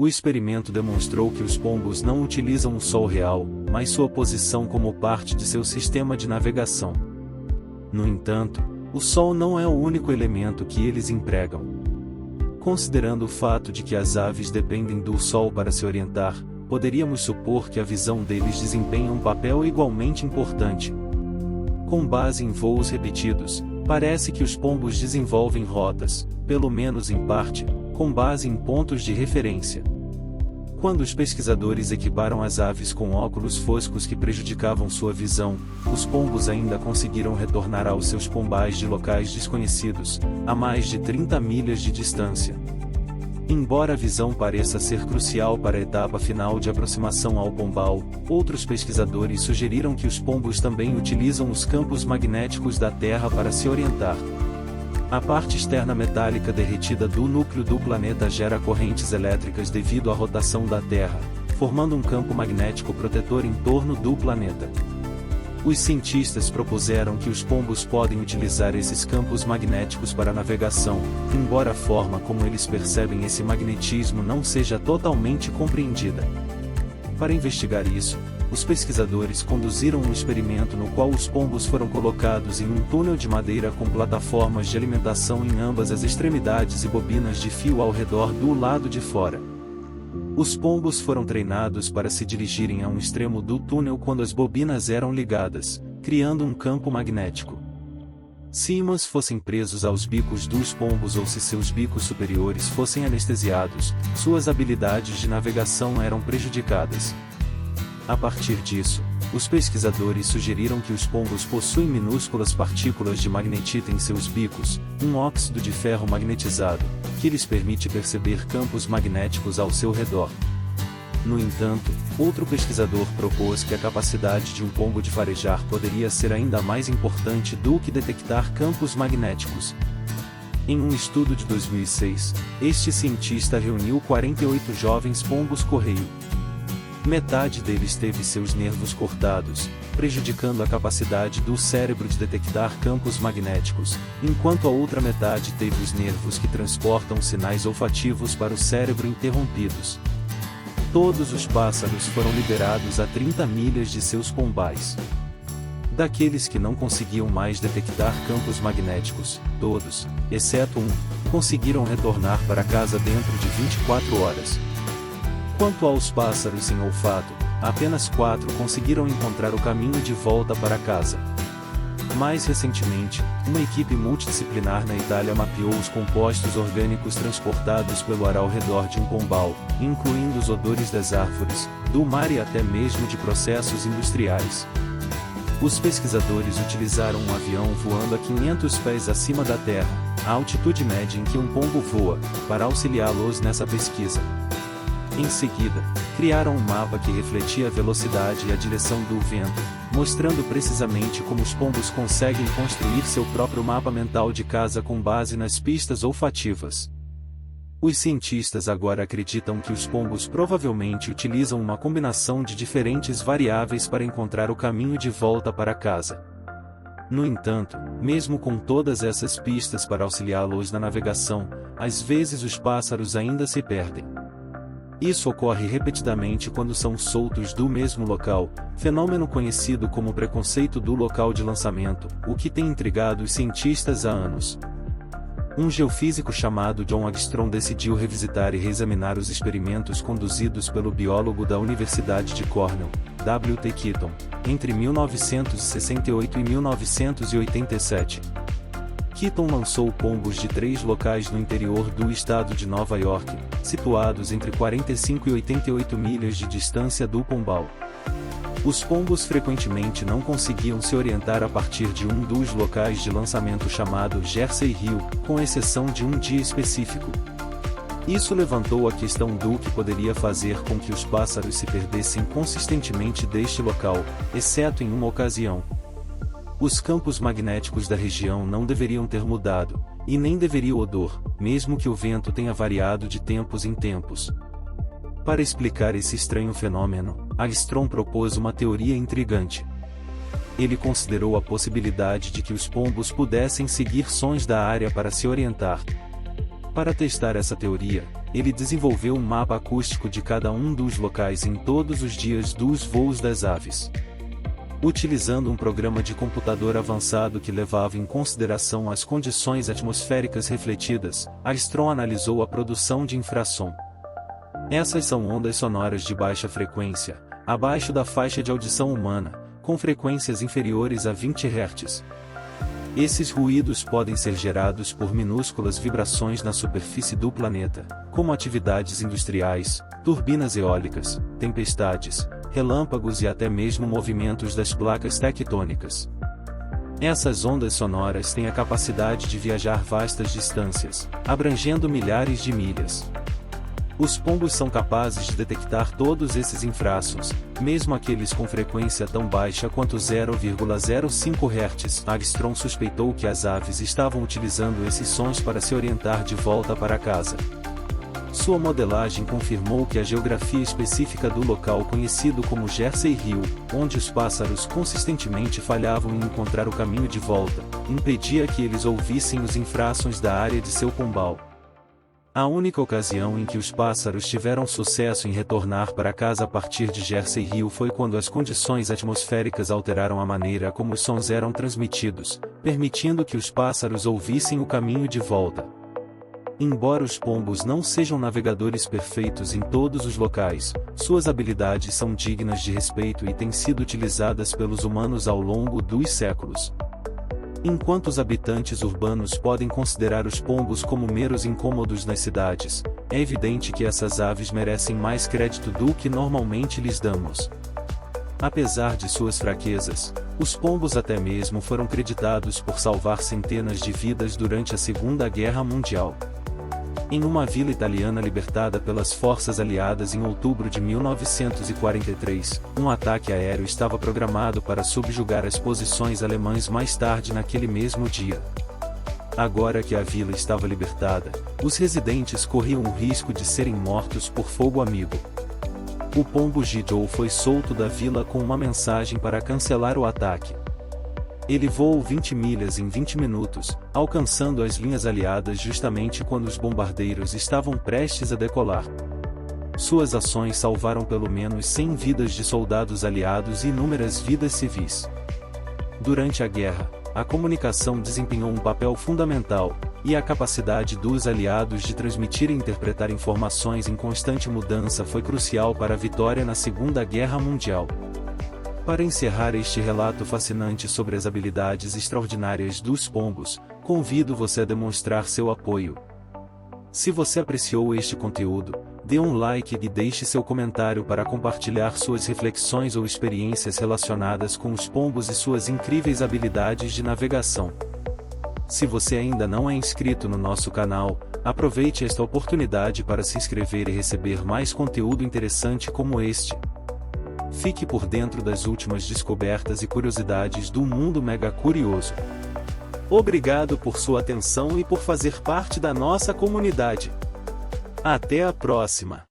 O experimento demonstrou que os pombos não utilizam o Sol real, mas sua posição como parte de seu sistema de navegação. No entanto, o Sol não é o único elemento que eles empregam. Considerando o fato de que as aves dependem do Sol para se orientar, poderíamos supor que a visão deles desempenha um papel igualmente importante. Com base em voos repetidos, parece que os pombos desenvolvem rotas, pelo menos em parte, com base em pontos de referência. Quando os pesquisadores equiparam as aves com óculos foscos que prejudicavam sua visão, os pombos ainda conseguiram retornar aos seus pombais de locais desconhecidos, a mais de 30 milhas de distância. Embora a visão pareça ser crucial para a etapa final de aproximação ao pombal, outros pesquisadores sugeriram que os pombos também utilizam os campos magnéticos da Terra para se orientar. A parte externa metálica derretida do núcleo do planeta gera correntes elétricas devido à rotação da Terra, formando um campo magnético protetor em torno do planeta. Os cientistas propuseram que os pombos podem utilizar esses campos magnéticos para navegação, embora a forma como eles percebem esse magnetismo não seja totalmente compreendida. Para investigar isso, os pesquisadores conduziram um experimento no qual os pombos foram colocados em um túnel de madeira com plataformas de alimentação em ambas as extremidades e bobinas de fio ao redor do lado de fora. Os pombos foram treinados para se dirigirem a um extremo do túnel quando as bobinas eram ligadas, criando um campo magnético. Se imãs fossem presos aos bicos dos pombos ou se seus bicos superiores fossem anestesiados, suas habilidades de navegação eram prejudicadas. A partir disso, os pesquisadores sugeriram que os pombos possuem minúsculas partículas de magnetita em seus bicos, um óxido de ferro magnetizado, que lhes permite perceber campos magnéticos ao seu redor. No entanto, outro pesquisador propôs que a capacidade de um pombo de farejar poderia ser ainda mais importante do que detectar campos magnéticos. Em um estudo de 2006, este cientista reuniu 48 jovens pombos-correio. Metade deles teve seus nervos cortados, prejudicando a capacidade do cérebro de detectar campos magnéticos, enquanto a outra metade teve os nervos que transportam sinais olfativos para o cérebro interrompidos. Todos os pássaros foram liberados a 30 milhas de seus pombais. Daqueles que não conseguiam mais detectar campos magnéticos, todos, exceto um, conseguiram retornar para casa dentro de 24 horas. Quanto aos pássaros sem olfato, apenas 4 conseguiram encontrar o caminho de volta para casa. Mais recentemente, uma equipe multidisciplinar na Itália mapeou os compostos orgânicos transportados pelo ar ao redor de um pombal, incluindo os odores das árvores, do mar e até mesmo de processos industriais. Os pesquisadores utilizaram um avião voando a 500 pés acima da Terra, a altitude média em que um pombo voa, para auxiliá-los nessa pesquisa. Em seguida, criaram um mapa que refletia a velocidade e a direção do vento, mostrando precisamente como os pombos conseguem construir seu próprio mapa mental de casa com base nas pistas olfativas. Os cientistas agora acreditam que os pombos provavelmente utilizam uma combinação de diferentes variáveis para encontrar o caminho de volta para casa. No entanto, mesmo com todas essas pistas para auxiliá-los na navegação, às vezes os pássaros ainda se perdem. Isso ocorre repetidamente quando são soltos do mesmo local, fenômeno conhecido como preconceito do local de lançamento, o que tem intrigado os cientistas há anos. Um geofísico chamado John Armstrong decidiu revisitar e reexaminar os experimentos conduzidos pelo biólogo da Universidade de Cornell, W.T. Keaton, entre 1968 e 1987. Keaton lançou pombos de 3 locais no interior do estado de Nova York, situados entre 45 e 88 milhas de distância do pombal. Os pombos frequentemente não conseguiam se orientar a partir de um dos locais de lançamento chamado Jersey Hill, com exceção de um dia específico. Isso levantou a questão do que poderia fazer com que os pássaros se perdessem consistentemente deste local, exceto em uma ocasião. Os campos magnéticos da região não deveriam ter mudado, e nem deveria o odor, mesmo que o vento tenha variado de tempos em tempos. Para explicar esse estranho fenômeno, Armstrong propôs uma teoria intrigante. Ele considerou a possibilidade de que os pombos pudessem seguir sons da área para se orientar. Para testar essa teoria, ele desenvolveu um mapa acústico de cada um dos locais em todos os dias dos voos das aves. Utilizando um programa de computador avançado que levava em consideração as condições atmosféricas refletidas, Armstrong analisou a produção de infrassom. Essas são ondas sonoras de baixa frequência, abaixo da faixa de audição humana, com frequências inferiores a 20 Hz. Esses ruídos podem ser gerados por minúsculas vibrações na superfície do planeta, como atividades industriais, turbinas eólicas, tempestades, relâmpagos e até mesmo movimentos das placas tectônicas. Essas ondas sonoras têm a capacidade de viajar vastas distâncias, abrangendo milhares de milhas. Os pombos são capazes de detectar todos esses infrassons, mesmo aqueles com frequência tão baixa quanto 0,05 Hz. Armstrong suspeitou que as aves estavam utilizando esses sons para se orientar de volta para casa. Sua modelagem confirmou que a geografia específica do local conhecido como Jersey Hill, onde os pássaros consistentemente falhavam em encontrar o caminho de volta, impedia que eles ouvissem os infrassons da área de seu pombal. A única ocasião em que os pássaros tiveram sucesso em retornar para casa a partir de Jersey Hill foi quando as condições atmosféricas alteraram a maneira como os sons eram transmitidos, permitindo que os pássaros ouvissem o caminho de volta. Embora os pombos não sejam navegadores perfeitos em todos os locais, suas habilidades são dignas de respeito e têm sido utilizadas pelos humanos ao longo dos séculos. Enquanto os habitantes urbanos podem considerar os pombos como meros incômodos nas cidades, é evidente que essas aves merecem mais crédito do que normalmente lhes damos. Apesar de suas fraquezas, os pombos até mesmo foram creditados por salvar centenas de vidas durante a Segunda Guerra Mundial. Em uma vila italiana libertada pelas forças aliadas em outubro de 1943, um ataque aéreo estava programado para subjugar as posições alemãs mais tarde naquele mesmo dia. Agora que a vila estava libertada, os residentes corriam o risco de serem mortos por fogo amigo. O pombo Joe foi solto da vila com uma mensagem para cancelar o ataque. Ele voou 20 milhas em 20 minutos, alcançando as linhas aliadas justamente quando os bombardeiros estavam prestes a decolar. Suas ações salvaram pelo menos 100 vidas de soldados aliados e inúmeras vidas civis. Durante a guerra, a comunicação desempenhou um papel fundamental, e a capacidade dos aliados de transmitir e interpretar informações em constante mudança foi crucial para a vitória na Segunda Guerra Mundial. Para encerrar este relato fascinante sobre as habilidades extraordinárias dos pombos, convido você a demonstrar seu apoio. Se você apreciou este conteúdo, dê um like e deixe seu comentário para compartilhar suas reflexões ou experiências relacionadas com os pombos e suas incríveis habilidades de navegação. Se você ainda não é inscrito no nosso canal, aproveite esta oportunidade para se inscrever e receber mais conteúdo interessante como este. Fique por dentro das últimas descobertas e curiosidades do mundo mega curioso. Obrigado por sua atenção e por fazer parte da nossa comunidade. Até a próxima!